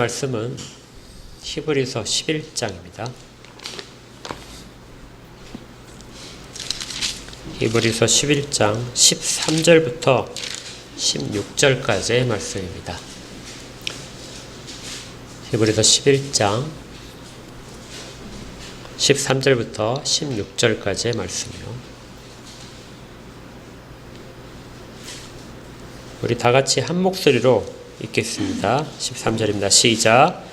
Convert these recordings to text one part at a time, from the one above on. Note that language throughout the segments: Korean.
말씀은 히브리서 11장입니다. 히브리서 11장 13절부터 16절까지의 말씀입니다. 히브리서 11장 13절부터 16절까지의 말씀이요. 우리 다 같이 한 목소리로 읽겠습니다. 13절입니다. 시작.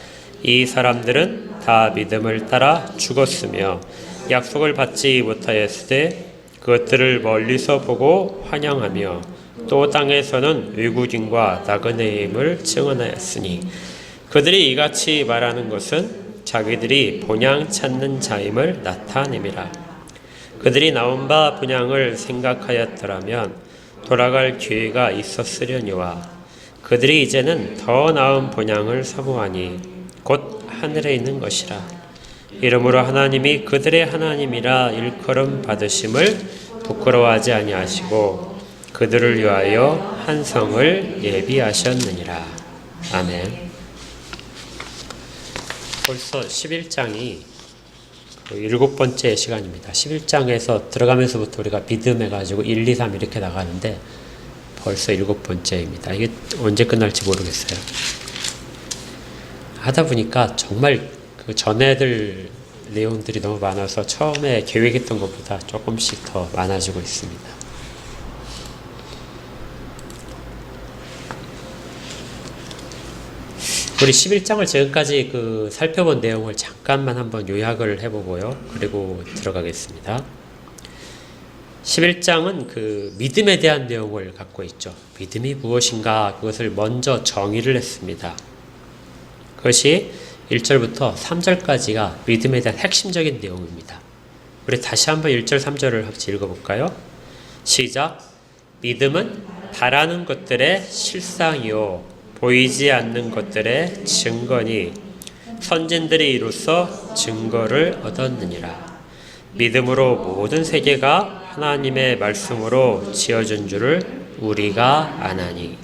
이 사람들은 다 믿음을 따라 죽었으며 약속을 받지 못하였으되 그것들을 멀리서 보고 환영하며 또 땅에서는 외국인과 나그네임을 증언하였으니 그들이 이같이 말하는 것은 자기들이 본향 찾는 자임을 나타냄이라. 그들이 나온 바 본향을 생각하였더라면 돌아갈 기회가 있었으려니와 그들이 이제는 더 나은 본향을 사모하니 곧 하늘에 있는 것이라. 이러므로 하나님이 그들의 하나님이라 일컬음 받으심을 부끄러워하지 아니하시고 그들을 위하여 한 성을 예비하셨느니라. 아멘. 벌써 11장이 7번째 시간입니다. 11장에서 들어가면서부터 우리가 믿음 해가지고 1, 2, 3 이렇게 나가는데 벌써 7번째입니다. 이게 언제 끝날지 모르겠어요. 하다 보니까 정말 그 전에들 내용들이 너무 많아서 처음에 계획했던 것보다 조금씩 더 많아지고 있습니다. 우리 11장을 지금까지 살펴본 내용을 잠깐만 한번 요약을 해보고요. 그리고 들어가겠습니다. 11장은 믿음에 대한 내용을 갖고 있죠. 믿음이 무엇인가 그것을 먼저 정의를 했습니다. 그것이 1절부터 3절까지가 믿음에 대한 핵심적인 내용입니다. 우리 다시 한번 1절, 3절을 같이 읽어볼까요? 시작. 믿음은 바라는 것들의 실상이요 보이지 않는 것들의 증거니 선진들이 이로써 증거를 얻었느니라. 믿음으로 모든 세계가 하나님의 말씀으로 지어진 줄을 우리가 아나니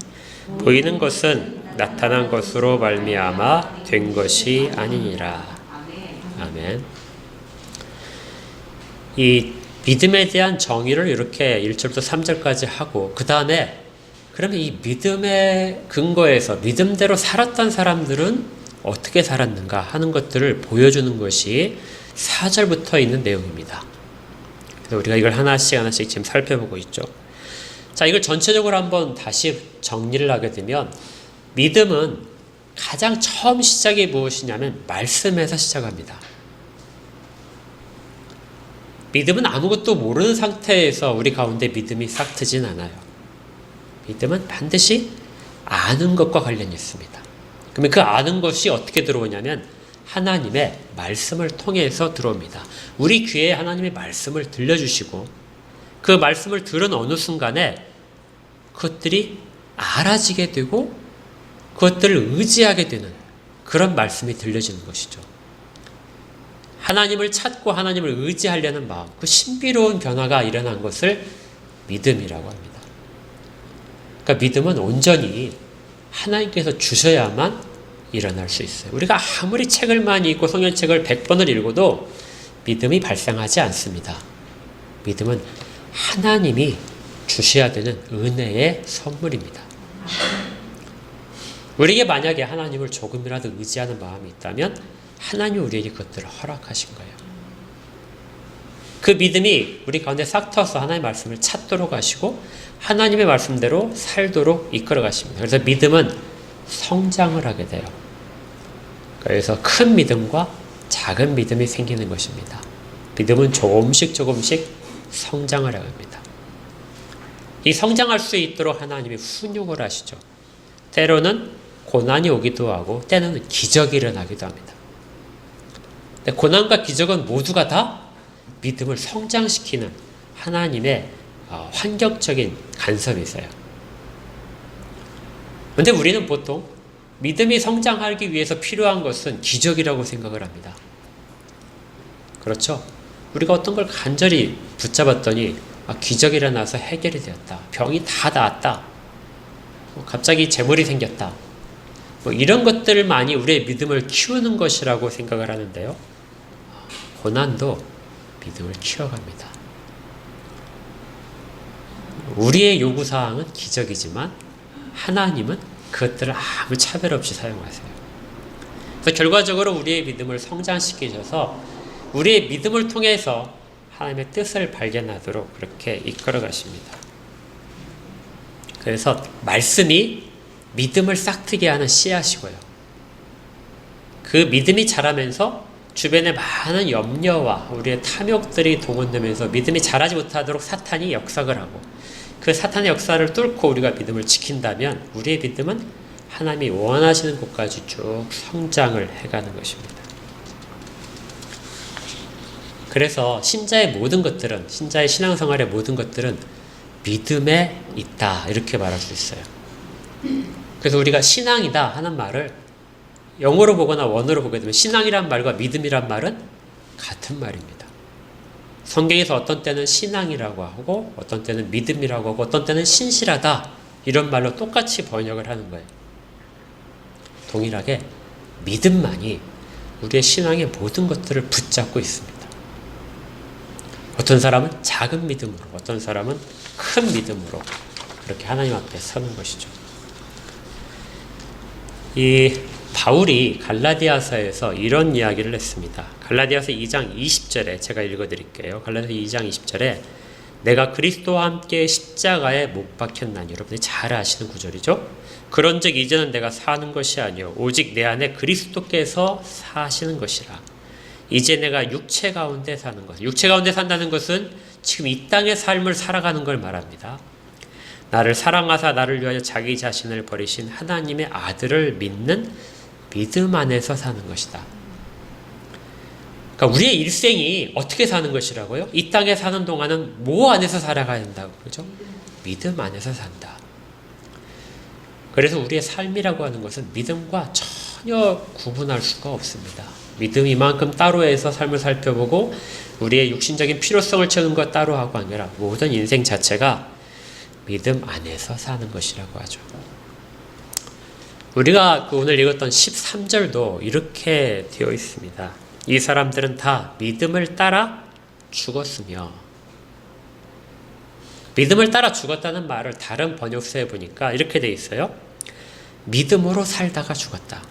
보이는 것은 나타난 것으로 말미암아 된 것이 아니니라. 아멘. 이 믿음에 대한 정의를 이렇게 1절부터 3절까지 하고 그 다음에 그러면 이 믿음의 근거에서 믿음대로 살았던 사람들은 어떻게 살았는가 하는 것들을 보여주는 것이 4절부터 있는 내용입니다. 그래서 우리가 이걸 하나씩 지금 살펴보고 있죠. 자, 이걸 전체적으로 한번 다시 정리를 하게 되면 믿음은 가장 처음 시작이 무엇이냐면 말씀에서 시작합니다. 믿음은 아무것도 모르는 상태에서 우리 가운데 믿음이 싹 트진 않아요. 믿음은 반드시 아는 것과 관련이 있습니다. 그러면 그 아는 것이 어떻게 들어오냐면 하나님의 말씀을 통해서 들어옵니다. 우리 귀에 하나님의 말씀을 들려주시고 그 말씀을 들은 어느 순간에 그것들이 알아지게 되고 그것들을 의지하게 되는 그런 말씀이 들려지는 것이죠. 하나님을 찾고 하나님을 의지하려는 마음, 그 신비로운 변화가 일어난 것을 믿음이라고 합니다. 그러니까 믿음은 온전히 하나님께서 주셔야만 일어날 수 있어요. 우리가 아무리 책을 많이 읽고 성경책을 100번을 읽어도 믿음이 발생하지 않습니다. 믿음은 하나님이 주셔야 되는 은혜의 선물입니다. 우리에게 만약에 하나님을 조금이라도 의지하는 마음이 있다면 하나님이 우리에게 그것들을 허락하신 거예요. 그 믿음이 우리 가운데 싹 터서 하나님의 말씀을 찾도록 하시고 하나님의 말씀대로 살도록 이끌어 가십니다. 그래서 믿음은 성장을 하게 돼요. 그래서 큰 믿음과 작은 믿음이 생기는 것입니다. 믿음은 조금씩 성장을 합니다. 이 성장할 수 있도록 하나님이 훈육을 하시죠. 때로는 고난이 오기도 하고 때로는 기적이 일어나기도 합니다. 근데 고난과 기적은 모두가 다 믿음을 성장시키는 하나님의 환경적인 간섭이세요. 그런데 우리는 보통 믿음이 성장하기 위해서 필요한 것은 기적이라고 생각을 합니다. 그렇죠? 우리가 어떤 걸 간절히 붙잡았더니 기적이 일어나서 해결이 되었다. 병이 다 나았다. 갑자기 재물이 생겼다. 뭐 이런 것들만이 우리의 믿음을 키우는 것이라고 생각을 하는데요. 고난도 믿음을 키워갑니다. 우리의 요구사항은 기적이지만 하나님은 그것들을 아무 차별 없이 사용하세요. 그래서 결과적으로 우리의 믿음을 성장시키셔서 우리의 믿음을 통해서 하나님의 뜻을 발견하도록 그렇게 이끌어 가십니다. 그래서 말씀이 믿음을 싹트게 하는 씨앗이고요. 그 믿음이 자라면서 주변에 많은 염려와 우리의 탐욕들이 동원되면서 믿음이 자라지 못하도록 사탄이 역삭을 하고 그 사탄의 역사를 뚫고 우리가 믿음을 지킨다면 우리의 믿음은 하나님이 원하시는 곳까지 쭉 성장을 해가는 것입니다. 그래서 신자의 모든 것들은, 신자의 신앙생활의 모든 것들은 믿음에 있다 이렇게 말할 수 있어요. 그래서 우리가 신앙이다 하는 말을 영어로 보거나 원어로 보게 되면 신앙이란 말과 믿음이란 말은 같은 말입니다. 성경에서 어떤 때는 신앙이라고 하고 어떤 때는 믿음이라고 하고 어떤 때는 신실하다 이런 말로 똑같이 번역을 하는 거예요. 동일하게 믿음만이 우리의 신앙의 모든 것들을 붙잡고 있습니다. 어떤 사람은 작은 믿음으로 어떤 사람은 큰 믿음으로 그렇게 하나님 앞에 서는 것이죠. 이 바울이 갈라디아서에서 이런 이야기를 했습니다. 갈라디아서 2장 20절에 제가 읽어드릴게요. 갈라디아서 2장 20절에 내가 그리스도와 함께 십자가에 못 박혔나니 여러분이 잘 아시는 구절이죠. 그런즉 이제는 내가 사는 것이 아니요 오직 내 안에 그리스도께서 사시는 것이라. 이제 내가 육체 가운데 사는 것. 육체 가운데 산다는 것은 지금 이 땅의 삶을 살아가는 걸 말합니다. 나를 사랑하사 나를 위하여 자기 자신을 버리신 하나님의 아들을 믿는 믿음 안에서 사는 것이다. 그러니까 우리의 일생이 어떻게 사는 것이라고요? 이 땅에 사는 동안은 뭐 안에서 살아가야 된다고 그러죠? 믿음 안에서 산다. 그래서 우리의 삶이라고 하는 것은 믿음과 전혀 구분할 수가 없습니다. 믿음 이만큼 따로 해서 삶을 살펴보고 우리의 육신적인 필요성을 채우는 것 따로 하고 아니라 모든 인생 자체가 믿음 안에서 사는 것이라고 하죠. 우리가 오늘 읽었던 13절도 이렇게 되어 있습니다. 이 사람들은 다 믿음을 따라 죽었으며, 믿음을 따라 죽었다는 말을 다른 번역서에 보니까 이렇게 되어 있어요. 믿음으로 살다가 죽었다.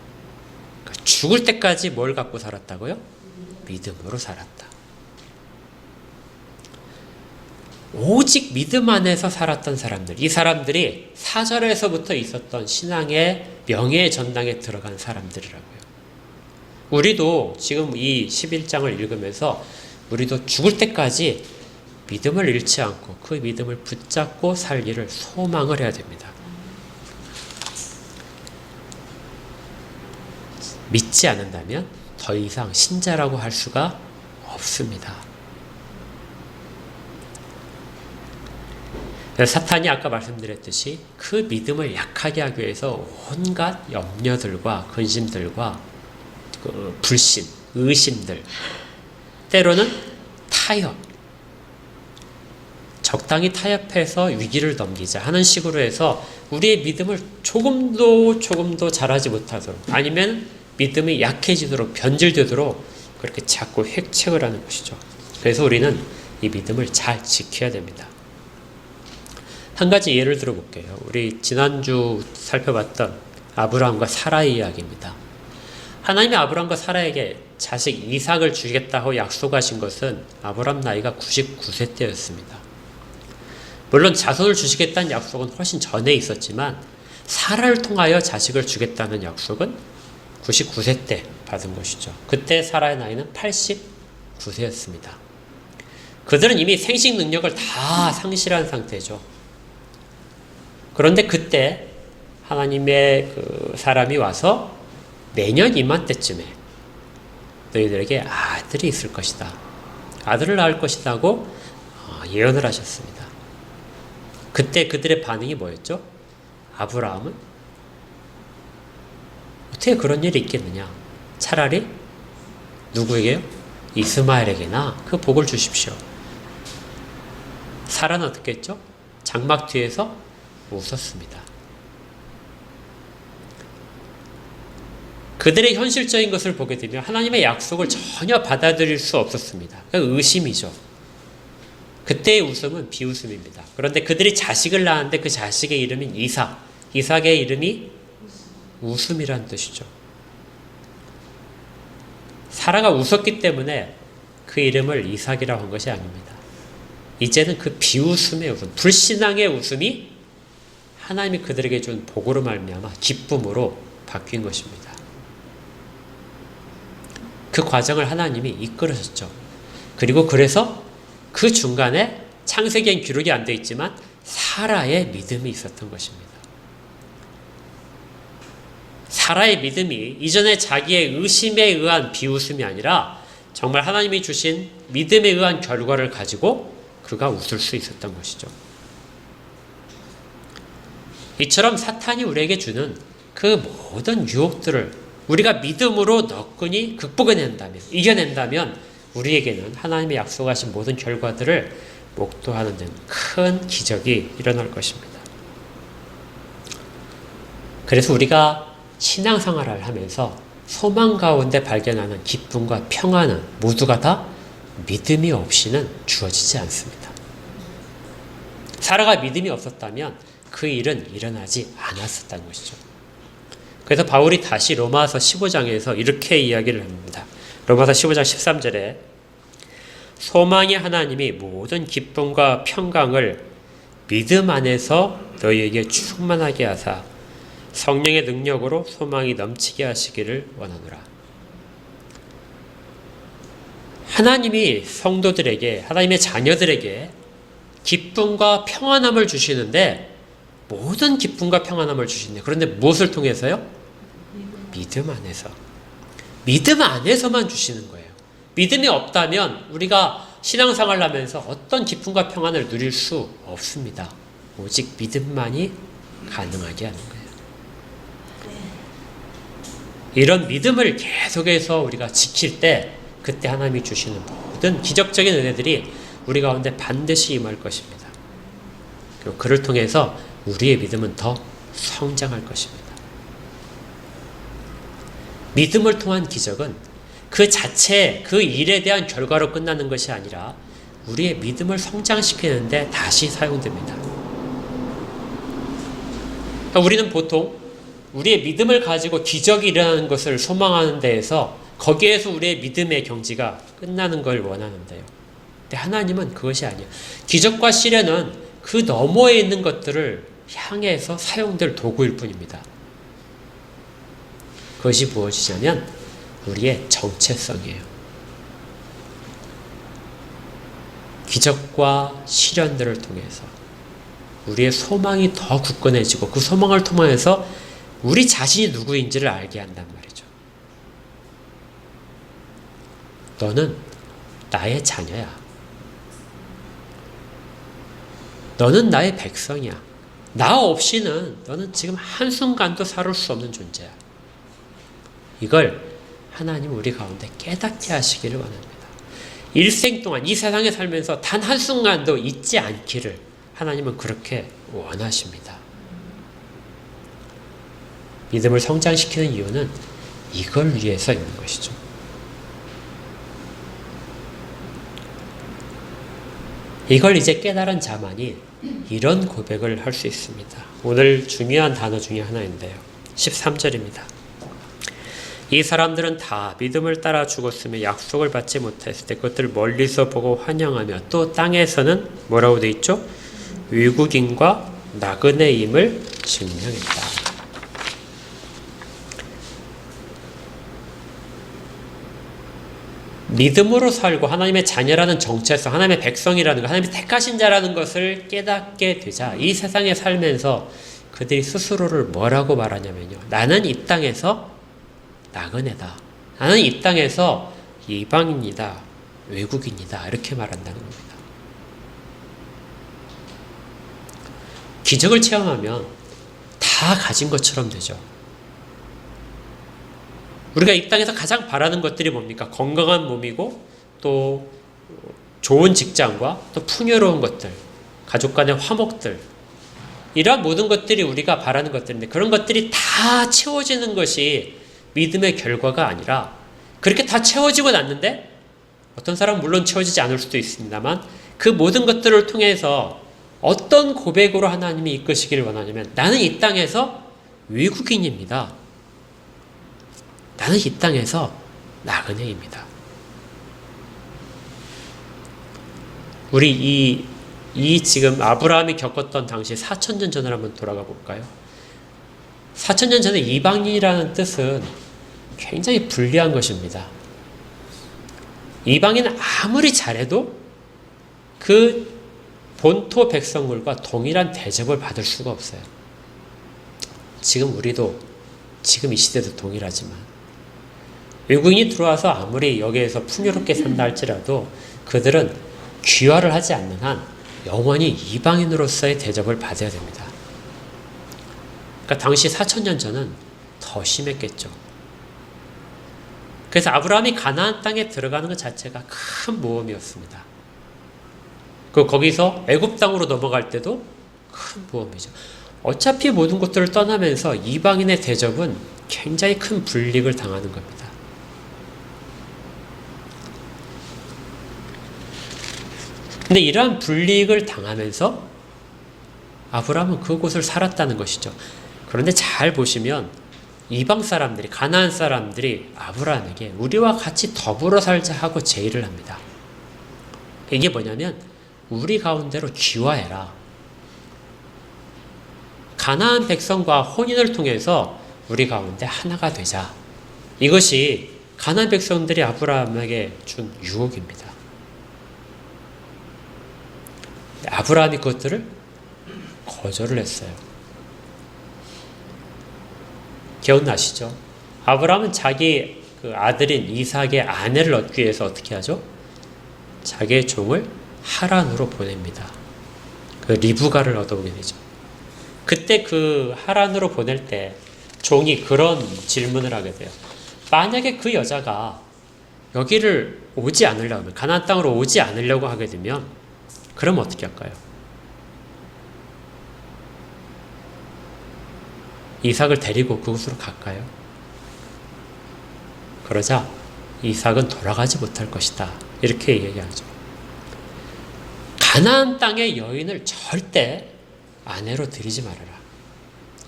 그러니까 죽을 때까지 뭘 갖고 살았다고요? 믿음으로 살았다. 오직 믿음 안에서 살았던 사람들, 이 사람들이 사절에서부터 있었던 신앙의 명예의 전당에 들어간 사람들이라고요. 우리도 지금 이 11장을 읽으면서 우리도 죽을 때까지 믿음을 잃지 않고 그 믿음을 붙잡고 살기를 소망을 해야 됩니다. 믿지 않는다면 더 이상 신자라고 할 수가 없습니다. 사탄이 아까 말씀드렸듯이 그 믿음을 약하게 하기 위해서 온갖 염려들과 근심들과 그 불신, 의심들, 때로는 타협, 적당히 타협해서 위기를 넘기자 하는 식으로 해서 우리의 믿음을 조금도 잘하지 못하도록 아니면 믿음이 약해지도록 변질되도록 그렇게 자꾸 획책을 하는 것이죠. 그래서 우리는 이 믿음을 잘 지켜야 됩니다. 한 가지 예를 들어볼게요. 우리 지난주 살펴봤던 아브라함과 사라의 이야기입니다. 하나님이 아브라함과 사라에게 자식 이삭을 주겠다고 약속하신 것은 아브라함 나이가 99세 때였습니다. 물론 자손을 주시겠다는 약속은 훨씬 전에 있었지만 사라를 통하여 자식을 주겠다는 약속은 99세 때 받은 것이죠. 그때 사라의 나이는 89세였습니다. 그들은 이미 생식 능력을 다 상실한 상태죠. 그런데 그때 하나님의 그 사람이 와서 내년 이맘때쯤에 너희들에게 아들이 있을 것이다. 아들을 낳을 것이라고 예언을 하셨습니다. 그때 그들의 반응이 뭐였죠? 아브라함은 어떻게 그런 일이 있겠느냐? 차라리 누구에게요? 이스마엘에게나 그 복을 주십시오. 사라는 어떻게 했죠? 장막 뒤에서 웃었습니다. 그들의 현실적인 것을 보게 되면 하나님의 약속을 전혀 받아들일 수 없었습니다. 의심이죠. 그때의 웃음은 비웃음입니다. 그런데 그들이 자식을 낳았는데 그 자식의 이름인 이삭. 이삭의 이름이 웃음이란 뜻이죠. 사라가 웃었기 때문에 그 이름을 이삭이라고 한 것이 아닙니다. 이제는 그 비웃음의 웃음, 불신앙의 웃음이 하나님이 그들에게 준 복으로 말미암아 기쁨으로 바뀐 것입니다. 그 과정을 하나님이 이끌으셨죠. 그리고 그래서 그 중간에 창세기엔 기록이 안 돼 있지만 사라의 믿음이 있었던 것입니다. 사라의 믿음이 이전에 자기의 의심에 의한 비웃음이 아니라 정말 하나님이 주신 믿음에 의한 결과를 가지고 그가 웃을 수 있었던 것이죠. 이처럼 사탄이 우리에게 주는 그 모든 유혹들을 우리가 믿음으로 너끈히 극복해낸다면, 이겨낸다면 우리에게는 하나님의 약속하신 모든 결과들을 목도하는 데는 큰 기적이 일어날 것입니다. 그래서 우리가 신앙생활을 하면서 소망 가운데 발견하는 기쁨과 평안은 모두가 다 믿음이 없이는 주어지지 않습니다. 사라가 믿음이 없었다면 그 일은 일어나지 않았었다는 것이죠. 그래서 바울이 다시 로마서 15장에서 이렇게 이야기를 합니다. 로마서 15장 13절에 소망의 하나님이 모든 기쁨과 평강을 믿음 안에서 너희에게 충만하게 하사 성령의 능력으로 소망이 넘치게 하시기를 원하노라. 하나님이 성도들에게, 하나님의 자녀들에게 기쁨과 평안함을 주시는데 모든 기쁨과 평안함을 주시는데 그런데 무엇을 통해서요? 믿음 안에서. 믿음 안에서만 주시는 거예요. 믿음이 없다면 우리가 신앙생활을 하면서 어떤 기쁨과 평안을 누릴 수 없습니다. 오직 믿음만이 가능하게 하는 거예요. 이런 믿음을 계속해서 우리가 지킬 때 그때 하나님이 주시는 모든 기적적인 은혜들이 우리 가운데 반드시 임할 것입니다. 그리고 그를 통해서 우리의 믿음은 더 성장할 것입니다. 믿음을 통한 기적은 그 자체, 그 일에 대한 결과로 끝나는 것이 아니라 우리의 믿음을 성장시키는데 다시 사용됩니다. 그러니까 우리는 보통 우리의 믿음을 가지고 기적이 일어나는 것을 소망하는 데에서 거기에서 우리의 믿음의 경지가 끝나는 걸 원하는데요. 근데 하나님은 그것이 아니에요. 기적과 시련은 그 너머에 있는 것들을 향해서 사용될 도구일 뿐입니다. 그것이 무엇이냐면 우리의 정체성이에요. 기적과 시련들을 통해서 우리의 소망이 더 굳건해지고 그 소망을 통해서 우리 자신이 누구인지를 알게 한단 말이죠. 너는 나의 자녀야. 너는 나의 백성이야. 나 없이는 너는 지금 한순간도 살을 수 없는 존재야. 이걸 하나님 우리 가운데 깨닫게 하시기를 원합니다. 일생 동안 이 세상에 살면서 단 한순간도 잊지 않기를 하나님은 그렇게 원하십니다. 믿음을 성장시키는 이유는 이걸 위해서 있는 것이죠. 이걸 이제 깨달은 자만이 이런 고백을 할 수 있습니다. 오늘 중요한 단어 중에 하나인데요. 13절입니다. 이 사람들은 다 믿음을 따라 죽었으며 약속을 받지 못했을 때 그것들을 멀리서 보고 환영하며 또 땅에서는 뭐라고 되어 있죠? 외국인과 나그네임을 증명했다. 믿음으로 살고 하나님의 자녀라는 정체성, 하나님의 백성이라는 것, 하나님의 택하신 자라는 것을 깨닫게 되자 이 세상에 살면서 그들이 스스로를 뭐라고 말하냐면요. 나는 이 땅에서 나그네다. 나는 이 땅에서 이방인이다. 외국인이다. 이렇게 말한다는 겁니다. 기적을 체험하면 다 가진 것처럼 되죠. 우리가 이 땅에서 가장 바라는 것들이 뭡니까? 건강한 몸이고 또 좋은 직장과 또 풍요로운 것들, 가족 간의 화목들, 이러한 모든 것들이 우리가 바라는 것들인데 그런 것들이 다 채워지는 것이 믿음의 결과가 아니라 그렇게 다 채워지고 났는데 어떤 사람은 물론 채워지지 않을 수도 있습니다만 그 모든 것들을 통해서 어떤 고백으로 하나님이 이끄시기를 원하냐면 나는 이 땅에서 외국인입니다. 나는 이 땅에서 나그네입니다. 우리 이 지금 아브라함이 겪었던 당시 4,000년 전을 한번 돌아가 볼까요? 4,000년 전에 이방인이라는 뜻은 굉장히 불리한 것입니다. 이방인은 아무리 잘해도 그 본토 백성들과 동일한 대접을 받을 수가 없어요. 지금 우리도 지금 이 시대도 동일하지만 외국인이 들어와서 아무리 여기에서 풍요롭게 산다 할지라도 그들은 귀화를 하지 않는 한 영원히 이방인으로서의 대접을 받아야 됩니다. 그러니까 당시 4,000년 전은 더 심했겠죠. 그래서 아브라함이 가나안 땅에 들어가는 것 자체가 큰 모험이었습니다. 거기서 애굽 땅으로 넘어갈 때도 큰 모험이죠. 어차피 모든 것들을 떠나면서 이방인의 대접은 굉장히 큰 불이익을 당하는 겁니다. 근데 이러한 불이익을 당하면서 아브라함은 그곳을 살았다는 것이죠. 그런데 잘 보시면 이방 사람들이, 가나안 사람들이 아브라함에게 우리와 같이 더불어 살자 하고 제의를 합니다. 이게 뭐냐면 우리 가운데로 귀화해라. 가나안 백성과 혼인을 통해서 우리 가운데 하나가 되자. 이것이 가나안 백성들이 아브라함에게 준 유혹입니다. 아브라함이 그것들을 거절을 했어요. 기억나시죠? 아브라함은 자기 그 아들인 이삭의 아내를 얻기 위해서 어떻게 하죠? 자기의 종을 하란으로 보냅니다. 그 리브가를 얻어오게 되죠. 그때 그 하란으로 보낼 때 종이 그런 질문을 하게 돼요. 만약에 그 여자가 여기를 오지 않으려면, 가나안 땅으로 오지 않으려고 하게 되면 그럼 어떻게 할까요? 이삭을 데리고 그곳으로 갈까요? 그러자 이삭은 돌아가지 못할 것이다. 이렇게 얘기하죠. 가나안 땅의 여인을 절대 아내로 들이지 말아라.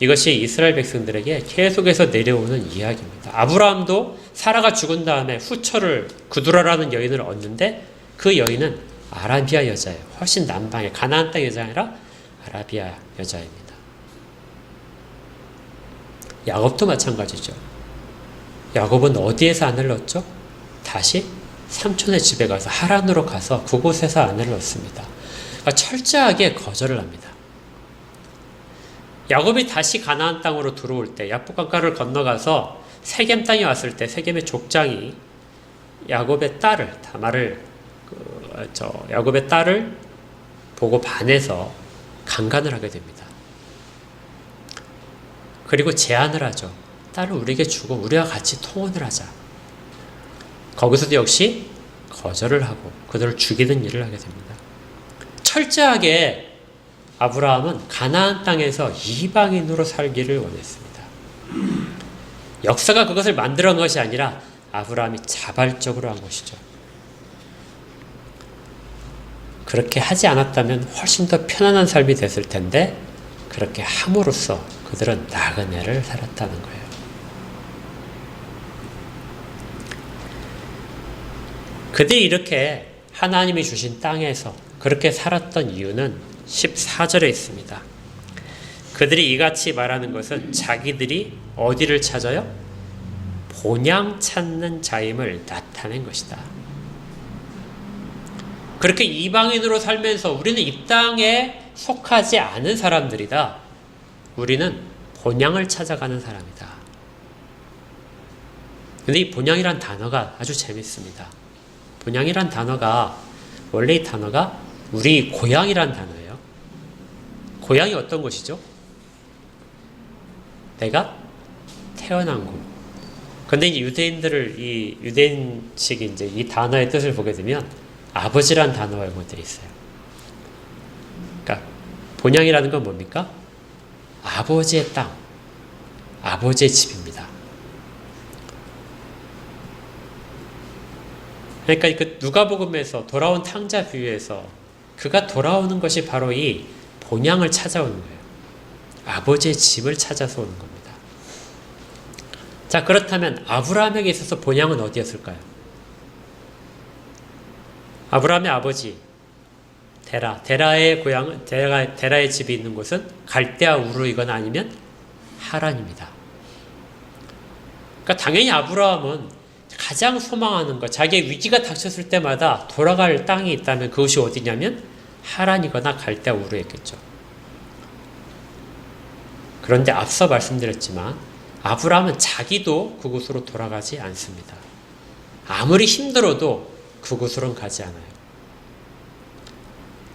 이것이 이스라엘 백성들에게 계속해서 내려오는 이야기입니다. 아브라함도 사라가 죽은 다음에 후처를 구두라라는 여인을 얻는데 그 여인은 아라비아 여자예요. 훨씬 남방의 가나안 땅 여자가 아니라 아라비아 여자입니다. 야곱도 마찬가지죠. 야곱은 어디에서 아내를 얻죠? 다시 삼촌의 집에 가서 하란으로 가서 그곳에서 아내를 얻습니다. 그러니까 철저하게 거절을 합니다. 야곱이 다시 가나안 땅으로 들어올 때 야복강가를 건너가서 세겜 땅에 왔을 때 세겜의 족장이 야곱의 딸을 야곱의 딸을 보고 반해서 강간을 하게 됩니다. 그리고 제안을 하죠. 딸을 우리에게 주고 우리와 같이 통혼을 하자. 거기서도 역시 거절을 하고 그들을 죽이는 일을 하게 됩니다. 철저하게 아브라함은 가나안 땅에서 이방인으로 살기를 원했습니다. 역사가 그것을 만들어 놓은 것이 아니라 아브라함이 자발적으로 한 것이죠. 그렇게 하지 않았다면 훨씬 더 편안한 삶이 됐을 텐데 그렇게 함으로써 그들은 나그네를 살았다는 거예요. 그들이 이렇게 하나님이 주신 땅에서 그렇게 살았던 이유는 14절에 있습니다. 그들이 이같이 말하는 것은 자기들이 어디를 찾아요? 본향 찾는 자임을 나타낸 것이다. 그렇게 이방인으로 살면서 우리는 이 땅에 속하지 않은 사람들이다. 우리는 본향을 찾아가는 사람이다. 근데 이 본향이란 단어가 아주 재밌습니다. 본향이란 단어가 원래 이 단어가 우리 고향이란 단어예요. 고향이 어떤 곳이죠? 내가 태어난 곳. 근데 이제 유대인식이 이제 이 단어의 뜻을 보게 되면 아버지란 단어가 연결되어 있어요. 그러니까 본향이라는 건 뭡니까? 아버지의 땅, 아버지의 집입니다. 그러니까 그 누가복음에서 돌아온 탕자 비유에서 그가 돌아오는 것이 바로 이 본향을 찾아오는 거예요. 아버지의 집을 찾아서 오는 겁니다. 자, 그렇다면 아브라함에게 있어서 본향은 어디였을까요? 아브라함의 아버지 데라의 고향, 데라의 집이 있는 곳은 갈대아 우르이거나 아니면 하란입니다. 그러니까 당연히 아브라함은 가장 소망하는 것, 자기의 위기가 닥쳤을 때마다 돌아갈 땅이 있다면 그것이 어디냐면 하란이거나 갈대아 우르였겠죠. 그런데 앞서 말씀드렸지만 아브라함은 자기도 그곳으로 돌아가지 않습니다. 아무리 힘들어도 그곳으로는 가지 않아요.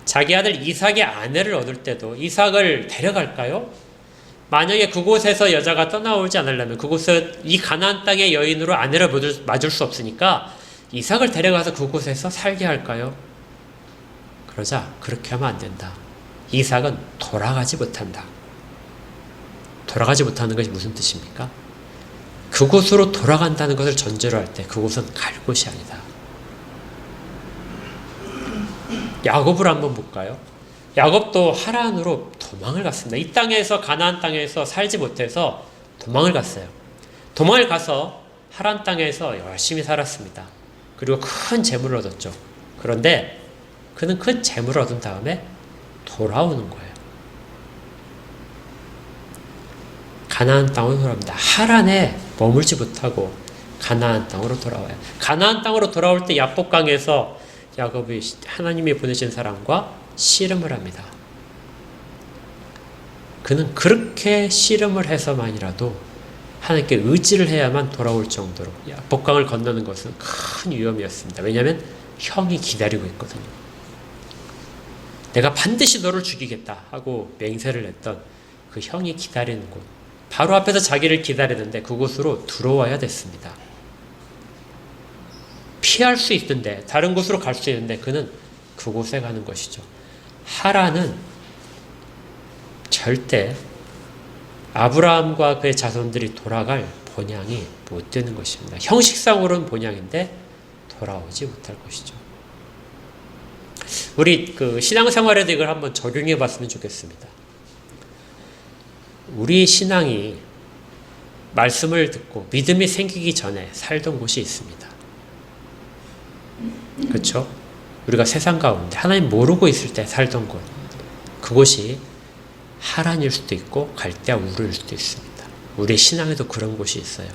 자기 아들 이삭의 아내를 얻을 때도 이삭을 데려갈까요? 만약에 그곳에서 여자가 떠나오지 않으려면 그곳은 이 가나안 땅의 여인으로 아내를 맞을 수 없으니까 이삭을 데려가서 그곳에서 살게 할까요? 그러자 그렇게 하면 안 된다. 이삭은 돌아가지 못한다. 돌아가지 못하는 것이 무슨 뜻입니까? 그곳으로 돌아간다는 것을 전제로 할 때 그곳은 갈 곳이 아니다. 야곱을 한번 볼까요? 야곱도 하란으로 도망을 갔습니다. 이 땅에서 가나안 땅에서 살지 못해서 도망을 갔어요. 도망을 가서 하란 땅에서 열심히 살았습니다. 그리고 큰 재물을 얻었죠. 그런데 그는 큰 재물을 얻은 다음에 돌아오는 거예요. 가나안 땅으로 돌아옵니다. 하란에 머물지 못하고 가나안 땅으로 돌아와요. 가나안 땅으로 돌아올 때 야복강에서 야곱이 하나님이 보내신 사람과 씨름을 합니다. 그는 그렇게 씨름을 해서만이라도 하나님께 의지를 해야만 돌아올 정도로 야복강을 건너는 것은 큰 위험이었습니다. 왜냐하면 형이 기다리고 있거든요. 내가 반드시 너를 죽이겠다 하고 맹세를 했던 그 형이 기다리는 곳, 바로 앞에서 자기를 기다리는데 그곳으로 들어와야 됐습니다. 피할 수 있는데, 다른 곳으로 갈 수 있는데 그는 그곳에 가는 것이죠. 하란은 절대 아브라함과 그의 자손들이 돌아갈 본향이 못 되는 것입니다. 형식상으로는 본향인데 돌아오지 못할 것이죠. 우리 그 신앙생활에도 이걸 한번 적용해 봤으면 좋겠습니다. 우리 신앙이 말씀을 듣고 믿음이 생기기 전에 살던 곳이 있습니다. 그렇죠? 우리가 세상 가운데 하나님 모르고 있을 때 살던 곳, 그곳이 하란일 수도 있고 갈대아 우르일 수도 있습니다. 우리 신앙에도 그런 곳이 있어요.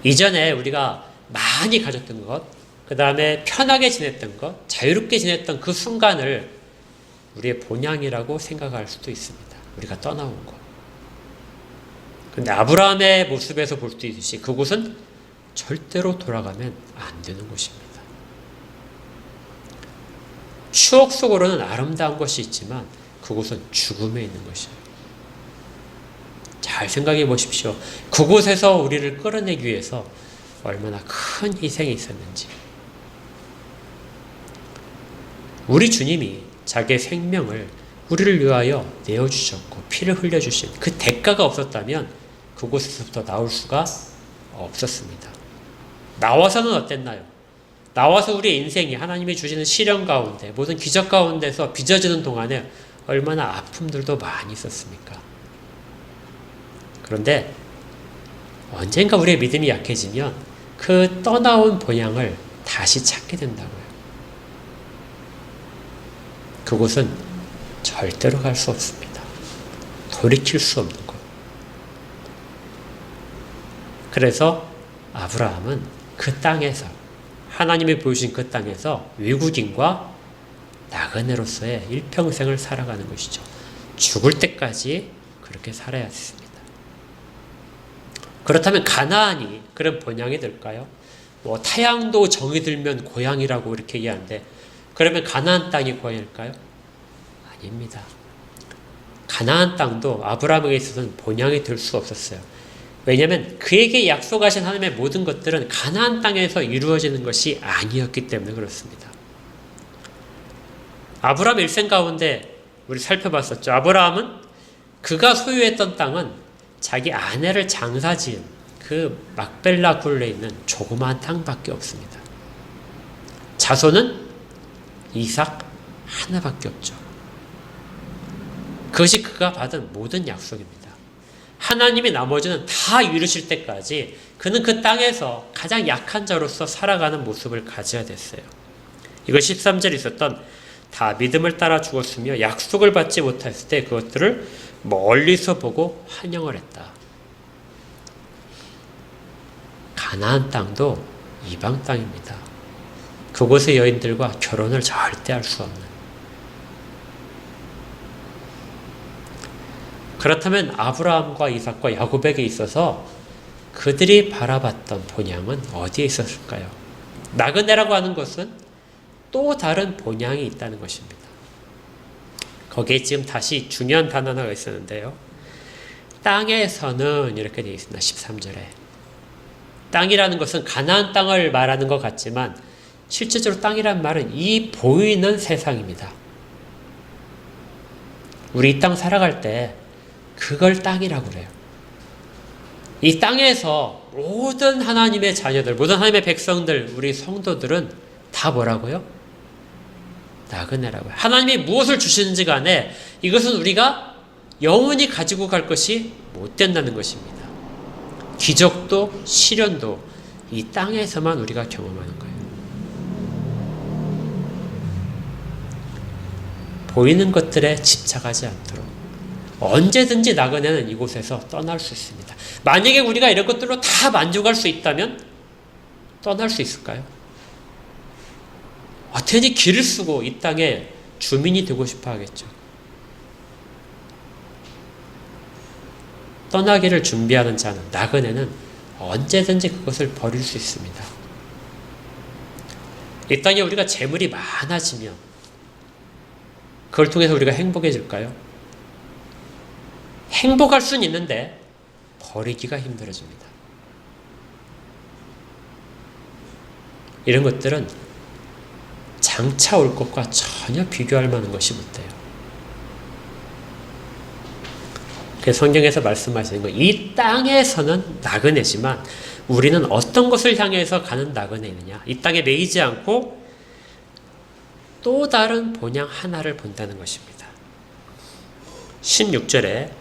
이전에 우리가 많이 가졌던 것, 그 다음에 편하게 지냈던 것, 자유롭게 지냈던 그 순간을 우리의 본향이라고 생각할 수도 있습니다. 우리가 떠나온 것. 근데 아브라함의 모습에서 볼 수 있듯이 그곳은 절대로 돌아가면 안 되는 곳입니다. 추억 속으로는 아름다운 것이 있지만 그곳은 죽음에 있는 것이에요. 잘 생각해 보십시오. 그곳에서 우리를 끌어내기 위해서 얼마나 큰 희생이 있었는지. 우리 주님이 자기의 생명을 우리를 위하여 내어주셨고 피를 흘려주신 그 대가가 없었다면 그곳에서부터 나올 수가 없었습니다. 나와서는 어땠나요? 나와서 우리의 인생이 하나님이 주시는 시련 가운데 모든 기적 가운데서 빚어지는 동안에 얼마나 아픔들도 많이 있었습니까? 그런데 언젠가 우리의 믿음이 약해지면 그 떠나온 본향을 다시 찾게 된다고요. 그곳은 절대로 갈 수 없습니다. 돌이킬 수 없는 곳. 그래서 아브라함은 그 땅에서, 하나님이 보여주신 그 땅에서 외국인과 나그네로서의 일평생을 살아가는 것이죠. 죽을 때까지 그렇게 살아야 했습니다. 그렇다면 가나안이 그런 본향이 될까요? 뭐 타향도 정이 들면 고향이라고 이렇게 얘기하는데 그러면 가나안 땅이 고향일까요? 아닙니다. 가나안 땅도 아브라함에게 있어서는 본향이 될 수 없었어요. 왜냐하면 그에게 약속하신 하나님의 모든 것들은 가나안 땅에서 이루어지는 것이 아니었기 때문에 그렇습니다. 아브라함 일생 가운데 우리 살펴봤었죠. 아브라함은 그가 소유했던 땅은 자기 아내를 장사지은 그 막벨라 굴에 있는 조그마한 땅밖에 없습니다. 자손은 이삭 하나밖에 없죠. 그것이 그가 받은 모든 약속입니다. 하나님이 나머지는 다 이루실 때까지 그는 그 땅에서 가장 약한 자로서 살아가는 모습을 가져야 됐어요. 이거 13절에 있었던 다 믿음을 따라 죽었으며 약속을 받지 못했을 때 그것들을 멀리서 보고 환영을 했다. 가나안 땅도 이방 땅입니다. 그곳의 여인들과 결혼을 절대 할 수 없는. 그렇다면 아브라함과 이삭과 야곱에게 있어서 그들이 바라봤던 본향은 어디에 있었을까요? 나그네라고 하는 것은 또 다른 본향이 있다는 것입니다. 거기에 지금 다시 중요한 단어 하나가 있었는데요. 땅에서는 이렇게 되어 있습니다. 13절에. 땅이라는 것은 가나안 땅을 말하는 것 같지만 실제적으로 땅이라는 말은 이 보이는 세상입니다. 우리 이 땅 살아갈 때 그걸 땅이라고 그래요. 이 땅에서 모든 하나님의 자녀들, 모든 하나님의 백성들, 우리 성도들은 다 뭐라고요? 나그네라고요. 하나님이 무엇을 주시는지 간에 이것은 우리가 영원히 가지고 갈 것이 못 된다는 것입니다. 기적도 시련도 이 땅에서만 우리가 경험하는 거예요. 보이는 것들에 집착하지 않도록 언제든지 나그네는 이곳에서 떠날 수 있습니다. 만약에 우리가 이런 것들로 다 만족할 수 있다면 떠날 수 있을까요? 어떻게든 길을 쓰고 이 땅에 주민이 되고 싶어 하겠죠. 떠나기를 준비하는 자는, 나그네는 언제든지 그것을 버릴 수 있습니다. 이 땅에 우리가 재물이 많아지면 그걸 통해서 우리가 행복해질까요? 행복할 수는 있는데 버리기가 힘들어집니다. 이런 것들은 장차 올 것과 전혀 비교할 만한 것이 못 돼요. 그래서 성경에서 말씀하시는 건 이 땅에서는 나그네지만 우리는 어떤 것을 향해서 가는 나그네이느냐. 이 땅에 매이지 않고 또 다른 본향 하나를 본다는 것입니다. 16절에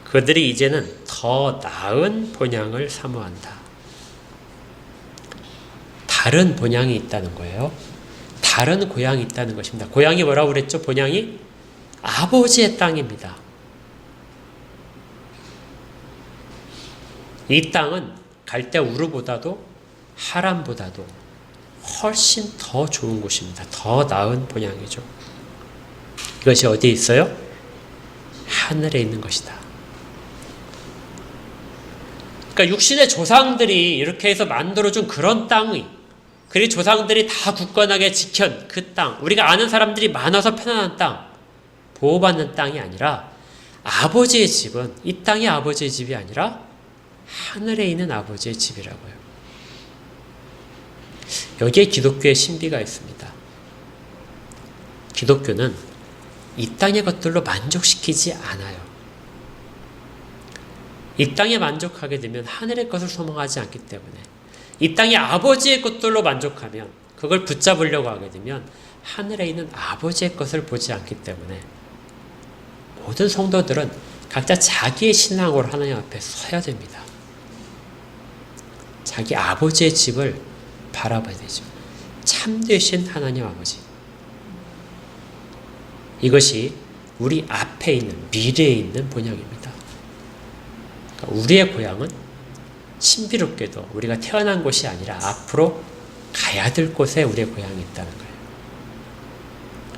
그들이 이제는 더 나은 본향을 사모한다. 다른 본향이 있다는 거예요. 다른 고향이 있다는 것입니다. 고향이 뭐라고 그랬죠? 본향이 아버지의 땅입니다. 이 땅은 갈대 우르보다도 하란보다도 훨씬 더 좋은 곳입니다. 더 나은 본향이죠. 이것이 어디에 있어요? 하늘에 있는 것이다. 그러니까 육신의 조상들이 이렇게 해서 만들어준 그런 땅이, 그리고 조상들이 다 굳건하게 지킨 그 땅, 우리가 아는 사람들이 많아서 편안한 땅, 보호받는 땅이 아니라 아버지의 집은 이 땅이 아버지의 집이 아니라 하늘에 있는 아버지의 집이라고요. 여기에 기독교의 신비가 있습니다. 기독교는 이 땅의 것들로 만족시키지 않아요. 이 땅에 만족하게 되면 하늘의 것을 소망하지 않기 때문에, 이 땅의 아버지의 것들로 만족하면, 그걸 붙잡으려고 하게 되면 하늘에 있는 아버지의 것을 보지 않기 때문에 모든 성도들은 각자 자기의 신앙으로 하나님 앞에 서야 됩니다. 자기 아버지의 집을 바라봐야 되죠. 참되신 하나님 아버지. 이것이 우리 앞에 있는, 미래에 있는 본향입니다. 그러니까 우리의 고향은 신비롭게도 우리가 태어난 곳이 아니라 앞으로 가야 될 곳에 우리의 고향이 있다는 거예요.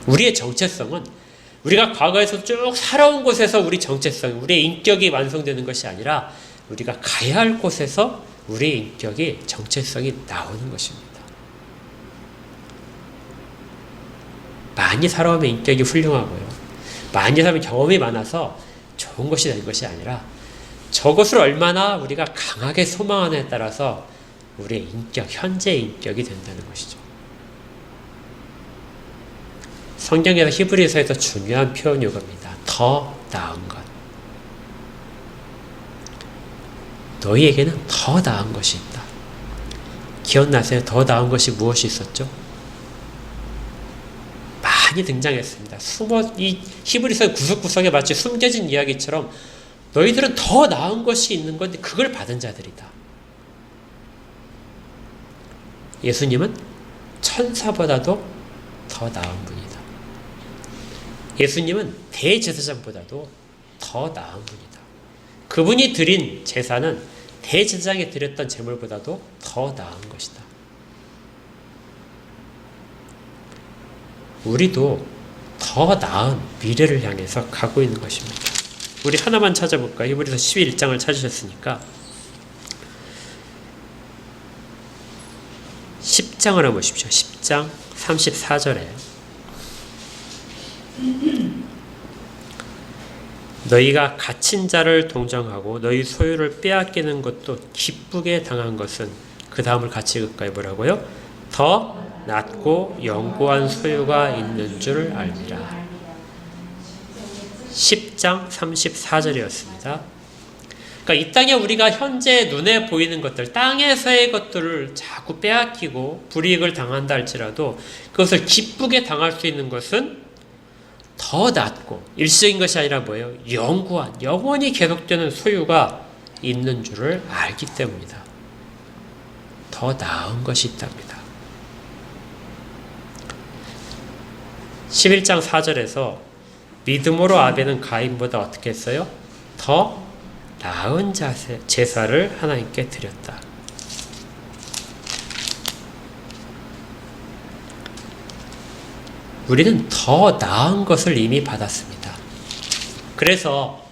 우리의 정체성은 우리가 과거에서 쭉 살아온 곳에서 우리 정체성, 우리의 인격이 완성되는 것이 아니라 우리가 가야 할 곳에서 우리의 인격이, 정체성이 나오는 것입니다. 많이 살아오면 인격이 훌륭하고요. 많이 살면 경험이 많아서 좋은 것이 되는 것이 아니라 저것을 얼마나 우리가 강하게 소망하느냐에 따라서 우리의 인격, 현재의 인격이 된다는 것이죠. 성경에서 히브리서에서 중요한 표현이 이겁니다. 더 나은 것. 너희에게는 더 나은 것이 있다. 기억나세요? 더 나은 것이 무엇이 있었죠? 많이 등장했습니다. 이 히브리서 구석구석에 마치 숨겨진 이야기처럼 너희들은 더 나은 것이 있는 건데 그걸 받은 자들이다. 예수님은 천사보다도 더 나은 분이다. 예수님은 대제사장보다도 더 나은 분이다. 그분이 드린 제사는 대제사장이 드렸던 제물보다도 더 나은 것이다. 우리도 더 나은 미래를 향해서 가고 있는 것입니다. 우리 하나만 찾아볼까요? 히브리서 11장을 찾으셨으니까 10장을 한번 보십시오. 10장 34절에 너희가 갇힌 자를 동정하고 너희 소유를 빼앗기는 것도 기쁘게 당한 것은 그 다음을 같이 읽을까요? 뭐라고요? 더 낮고 영구한 소유가 있는 줄 알미라. 10장 34절이었습니다. 그러니까 이 땅에 우리가 현재 눈에 보이는 것들, 땅에서의 것들을 자꾸 빼앗기고 불이익을 당한다 할지라도 그것을 기쁘게 당할 수 있는 것은 더 낮고 일시적인 것이 아니라 뭐예요? 영구한, 영원히 계속되는 소유가 있는 줄을 알기 때문이다. 더 나은 것이 있답니다. 11장 4절에서 믿음으로 아벨은 가인보다 어떻게 했어요? 더 나은 제사를 하나님께 드렸다. 우리는 더 나은 것을 이미 받았습니다. 그래서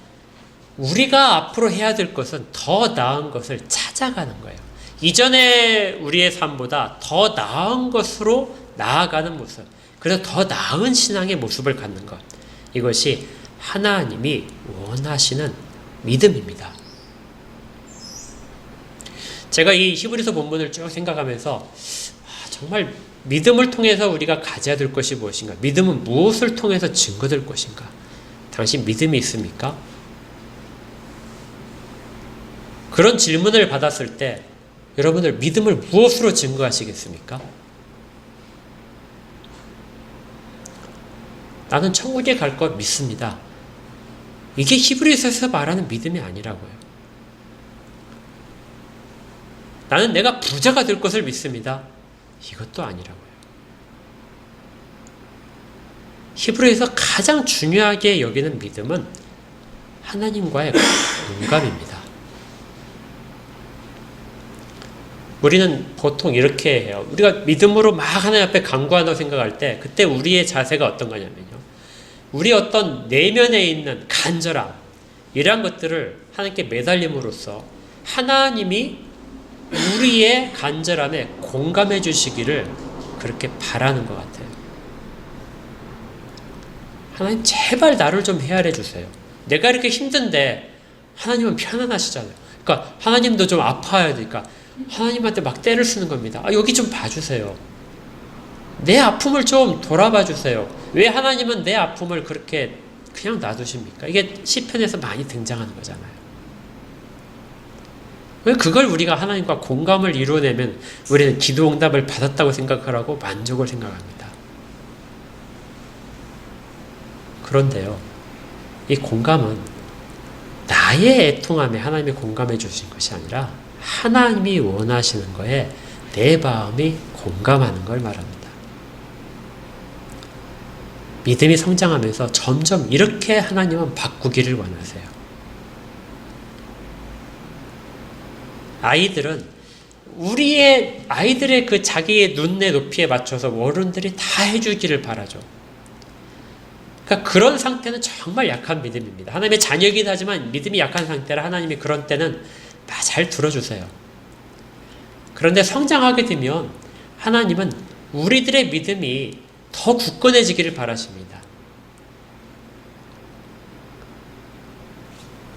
우리가 앞으로 해야 될 것은 더 나은 것을 찾아가는 거예요. 이전의 우리의 삶보다 더 나은 것으로 나아가는 모습, 그래서 더 나은 신앙의 모습을 갖는 것, 이것이 하나님이 원하시는 믿음입니다. 제가 이 히브리서 본문을 쭉 생각하면서 정말 믿음을 통해서 우리가 가져야 될 것이 무엇인가? 믿음은 무엇을 통해서 증거될 것인가? 당신 믿음이 있습니까? 그런 질문을 받았을 때 여러분들 믿음을 무엇으로 증거하시겠습니까? 나는 천국에 갈 것 믿습니다. 이게 히브리서에서 말하는 믿음이 아니라고요. 나는 내가 부자가 될 것을 믿습니다. 이것도 아니라고요. 히브리에서 가장 중요하게 여기는 믿음은 하나님과의 공감입니다. 우리는 보통 이렇게 해요. 우리가 믿음으로 막 하나님 앞에 간구한다고 생각할 때 그때 우리의 자세가 어떤 거냐면요. 우리 어떤 내면에 있는 간절함, 이러한 것들을 하나님께 매달림으로써 하나님이 우리의 간절함에 공감해 주시기를 그렇게 바라는 것 같아요. 하나님 제발 나를 좀 헤아려 주세요. 내가 이렇게 힘든데 하나님은 편안하시잖아요. 그러니까 하나님도 좀 아파야 되니까 하나님한테 막 때를 쓰는 겁니다. 여기 좀 봐주세요. 내 아픔을 좀 돌아봐 주세요. 왜 하나님은 내 아픔을 그렇게 그냥 놔두십니까? 이게 시편에서 많이 등장하는 거잖아요. 왜 그걸 우리가 하나님과 공감을 이루어내면 우리는 기도 응답을 받았다고 생각하고 만족을 생각합니다. 그런데요, 이 공감은 나의 애통함에 하나님이 공감해 주신 것이 아니라 하나님이 원하시는 거에 내 마음이 공감하는 걸 말합니다. 믿음이 성장하면서 점점 이렇게 하나님은 바꾸기를 원하세요. 아이들의 그 자기의 눈의 높이에 맞춰서 어른들이 다 해주기를 바라죠. 그러니까 그런 상태는 정말 약한 믿음입니다. 하나님의 자녀이긴 하지만 믿음이 약한 상태라 하나님이 그런 때는 잘 들어주세요. 그런데 성장하게 되면 하나님은 우리들의 믿음이 더 굳건해지기를 바라십니다.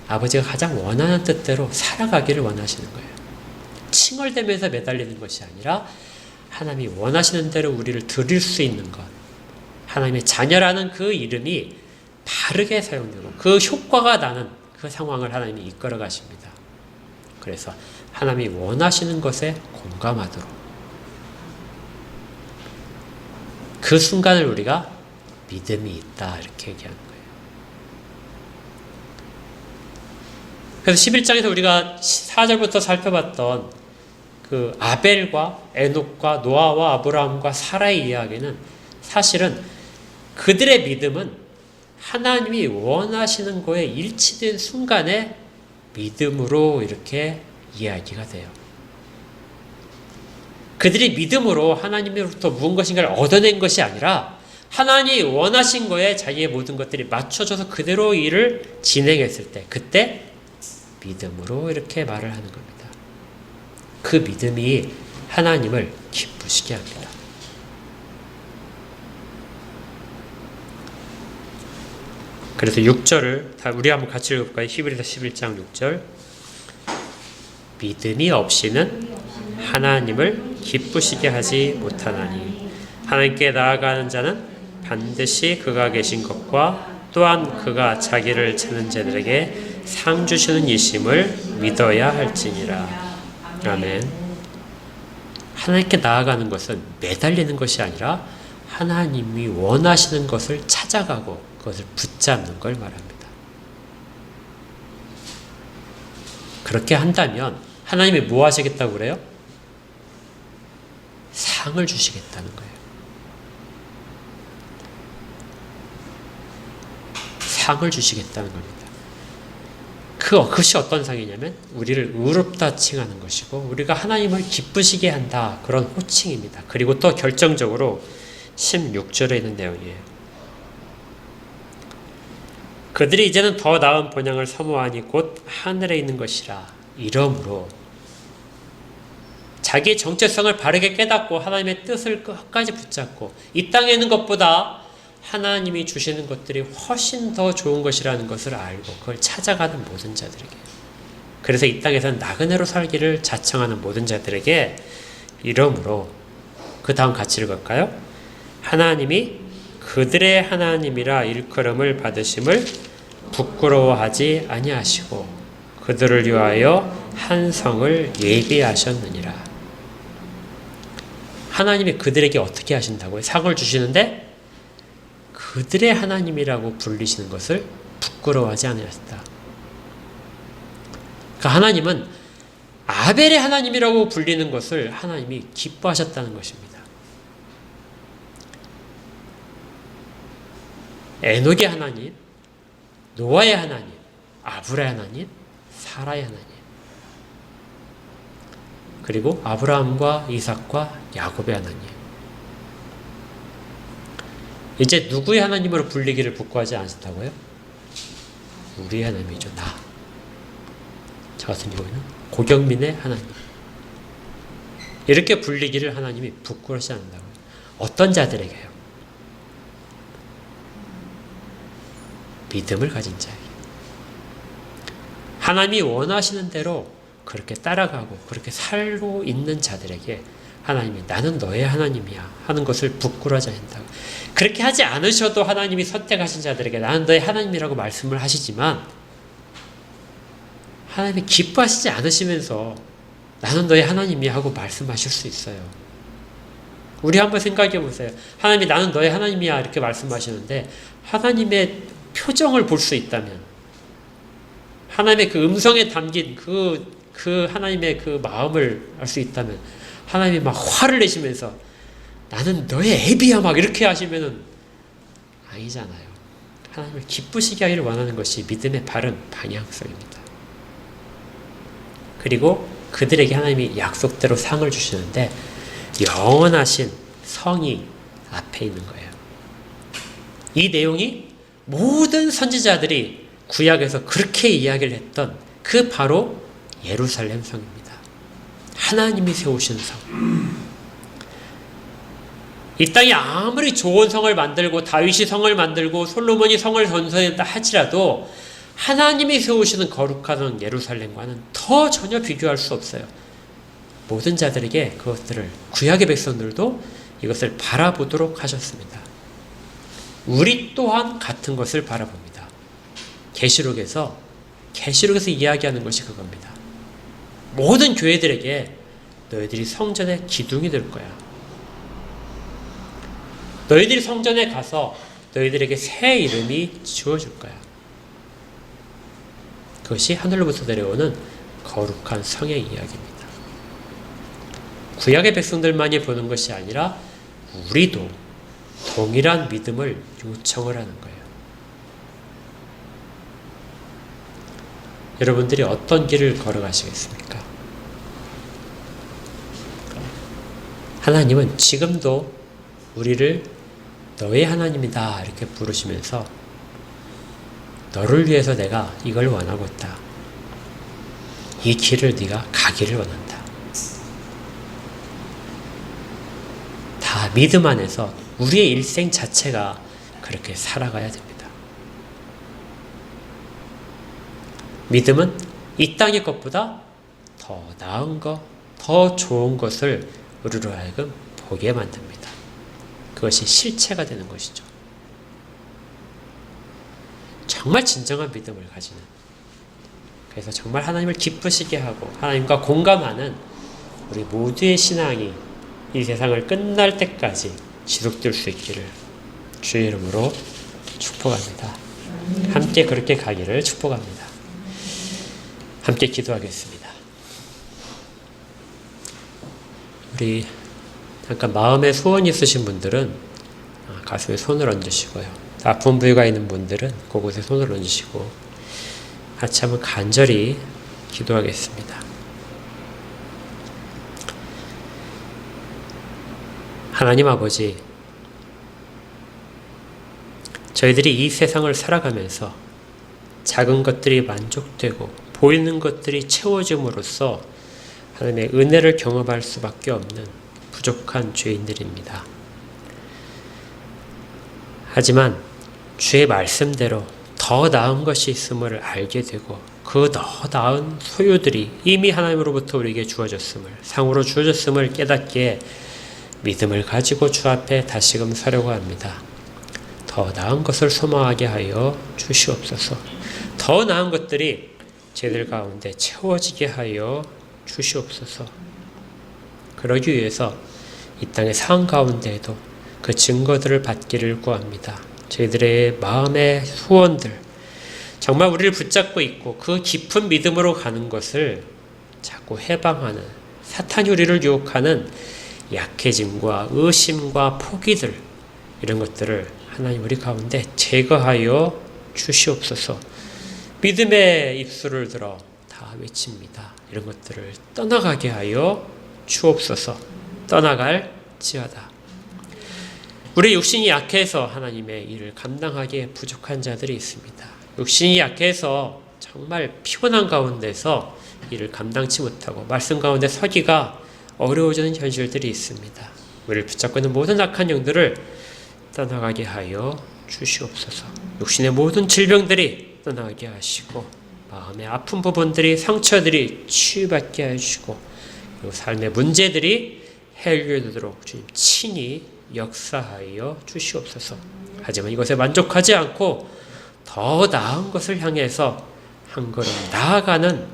아버지가 가장 원하는 뜻대로 살아가기를 원하시는 거예요. 칭얼대면서 매달리는 것이 아니라 하나님이 원하시는 대로 우리를 드릴 수 있는 것, 하나님의 자녀라는 그 이름이 바르게 사용되고 그 효과가 나는 그 상황을 하나님이 이끌어 가십니다. 그래서 하나님이 원하시는 것에 공감하도록 그 순간을 우리가 믿음이 있다 이렇게 얘기하는 거예요. 그래서 11장에서 우리가 4절부터 살펴봤던 그 아벨과 에녹과 노아와 아브라함과 사라의 이야기는 사실은 그들의 믿음은 하나님이 원하시는 거에 일치된 순간에 믿음으로 이렇게 이야기가 돼요. 그들이 믿음으로 하나님으로부터 무엇인가를 얻어낸 것이 아니라 하나님이 원하신 거에 자기의 모든 것들이 맞춰져서 그대로 일을 진행했을 때 그때 믿음으로 이렇게 말을 하는 겁니다. 그 믿음이 하나님을 기쁘시게 합니다. 그래서 6절을 다 우리 한번 같이 읽어볼까요? 히브리서 11장 6절. 믿음이 없이는 하나님을 기쁘시게 하지 못하나니 하나님께 나아가는 자는 반드시 그가 계신 것과 또한 그가 자기를 찾는 자들에게 상 주시는 이심을 믿어야 할지니라. 아멘. 하나님께 나아가는 것은 매달리는 것이 아니라 하나님이 원하시는 것을 찾아가고 그것을 붙잡는 걸 말합니다. 그렇게 한다면 하나님이 뭐 하시겠다고 그래요? 상을 주시겠다는 거예요. 상을 주시겠다는 겁니다. 그것이 어떤 상이냐면 우리를 의롭다 칭하는 것이고 우리가 하나님을 기쁘시게 한다 그런 호칭입니다. 그리고 또 결정적으로 16절에 있는 내용이에요. 그들이 이제는 더 나은 본향을 사모하니 곧 하늘에 있는 것이라. 이러므로 자기의 정체성을 바르게 깨닫고 하나님의 뜻을 끝까지 붙잡고 이 땅에 있는 것보다 하나님이 주시는 것들이 훨씬 더 좋은 것이라는 것을 알고 그걸 찾아가는 모든 자들에게, 그래서 이 땅에서는 나그네로 살기를 자청하는 모든 자들에게 이러므로 그 다음 같이 읽을까요? 하나님이 그들의 하나님이라 일컬음을 받으심을 부끄러워하지 아니하시고 그들을 위하여 한 성을 예비하셨느니라. 하나님이 그들에게 어떻게 하신다고요? 상을 주시는데 그들의 하나님이라고 불리시는 것을 부끄러워하지 않으셨다. 그러니까 하나님은 아벨의 하나님이라고 불리는 것을 하나님이 기뻐하셨다는 것입니다. 에녹의 하나님, 노아의 하나님, 아브라의 하나님, 사라의 하나님, 그리고 아브라함과 이삭과 야곱의 하나님. 이제 누구의 하나님으로 불리기를 부끄러워하지 않으셨다고요? 우리의 하나님이죠. 저 같은 경우에는 고경민의 하나님. 이렇게 불리기를 하나님이 부끄러워하지 않는다고요. 어떤 자들에게요? 믿음을 가진 자에게. 하나님이 원하시는 대로 그렇게 따라가고 그렇게 살고 있는 자들에게 하나님이 나는 너의 하나님이야 하는 것을 부끄러워하지 않는다고. 그렇게 하지 않으셔도 하나님이 선택하신 자들에게 나는 너의 하나님이라고 말씀을 하시지만 하나님이 기뻐하시지 않으시면서 나는 너의 하나님이야 하고 말씀하실 수 있어요. 우리 한번 생각해 보세요. 하나님이 나는 너의 하나님이야 이렇게 말씀하시는데 하나님의 표정을 볼 수 있다면, 하나님의 그 음성에 담긴 그 하나님의 그 마음을 알 수 있다면, 하나님이 막 화를 내시면서 나는 너의 애비야 막 이렇게 하시면은 아니잖아요. 하나님을 기쁘시게 하기를 원하는 것이 믿음의 바른 방향성입니다. 그리고 그들에게 하나님이 약속대로 상을 주시는데 영원하신 성이 앞에 있는 거예요. 이 내용이 모든 선지자들이 구약에서 그렇게 이야기를 했던 그 바로 예루살렘 성입니다. 하나님이 세우신 성. 이 땅이 아무리 좋은 성을 만들고 다윗이 성을 만들고 솔로몬이 성을 건설했다 할지라도 하나님이 세우시는 거룩한 성 예루살렘과는 더 전혀 비교할 수 없어요. 모든 자들에게 그것들을, 구약의 백성들도 이것을 바라보도록 하셨습니다. 우리 또한 같은 것을 바라봅니다. 계시록에서 이야기하는 것이 그겁니다. 모든 교회들에게 너희들이 성전의 기둥이 될 거야. 너희들이 성전에 가서 너희들에게 새 이름이 지어줄 거야. 그것이 하늘로부터 내려오는 거룩한 성의 이야기입니다. 구약의 백성들만이 보는 것이 아니라 우리도 동일한 믿음을 요청을 하는 거예요. 여러분들이 어떤 길을 걸어가시겠습니까? 하나님은 지금도 우리를 너의 하나님이다 이렇게 부르시면서 너를 위해서 내가 이걸 원하고 있다. 이 길을 네가 가기를 원한다. 다 믿음 안에서 우리의 일생 자체가 그렇게 살아가야 됩니다. 믿음은 이 땅의 것보다 더 나은 것, 더 좋은 것을 우리로 하여금 보게 만듭니다. 그것이 실체가 되는 것이죠. 정말 진정한 믿음을 가지는, 그래서 정말 하나님을 기쁘시게 하고 하나님과 공감하는 우리 모두의 신앙이 이 세상을 끝날 때까지 지속될 수 있기를 주의 이름으로 축복합니다. 함께 그렇게 가기를 축복합니다. 함께 기도하겠습니다. 우리 잠깐 마음에 소원이 있으신 분들은 가슴에 손을 얹으시고요. 아픈 부위가 있는 분들은 그곳에 손을 얹으시고 같이 한번 간절히 기도하겠습니다. 하나님 아버지, 저희들이 이 세상을 살아가면서 작은 것들이 만족되고 보이는 것들이 채워짐으로써 하나님의 은혜를 경험할 수밖에 없는 부족한 죄인들입니다. 하지만 주의 말씀대로 더 나은 것이 있음을 알게 되고 그 더 나은 소유들이 이미 하나님으로부터 우리에게 주어졌음을, 상으로 주어졌음을 깨닫기에 믿음을 가지고 주 앞에 다시금 서려고 합니다. 더 나은 것을 소망하게 하여 주시옵소서. 더 나은 것들이 저희들 가운데 채워지게 하여 주시옵소서. 그러기 위해서 이 땅의 상황 가운데에도 그 증거들을 받기를 구합니다. 저희들의 마음의 소원들, 정말 우리를 붙잡고 있고 그 깊은 믿음으로 가는 것을 자꾸 해방하는, 사탄이 우리를 유혹하는 약해짐과 의심과 포기들, 이런 것들을 하나님 우리 가운데 제거하여 주시옵소서. 믿음의 입술을 들어 다 외칩니다. 이런 것들을 떠나가게 하여 주옵소서. 떠나갈지어다. 우리 육신이 약해서 하나님의 일을 감당하기에 부족한 자들이 있습니다. 육신이 약해서 정말 피곤한 가운데서 일을 감당치 못하고 말씀 가운데 서기가 어려워지는 현실들이 있습니다. 우리를 붙잡고 있는 모든 악한 영들을 떠나가게 하여 주시옵소서. 육신의 모든 질병들이 떠나게 하시고 마음의 아픈 부분들이, 상처들이 치유받게 하시고 그리고 삶의 문제들이 해결되도록 주님 친히 역사하여 주시옵소서. 하지만 이것에 만족하지 않고 더 나은 것을 향해서 한 걸음 나아가는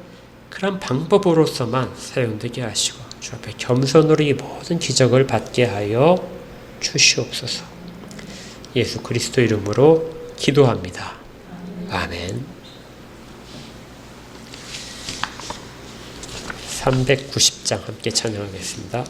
그런 방법으로서만 사용되게 하시고 주 앞에 겸손으로 이 모든 기적을 받게 하여 주시옵소서. 예수 그리스도 이름으로 기도합니다. 아멘. 390장 함께 찬양하겠습니다.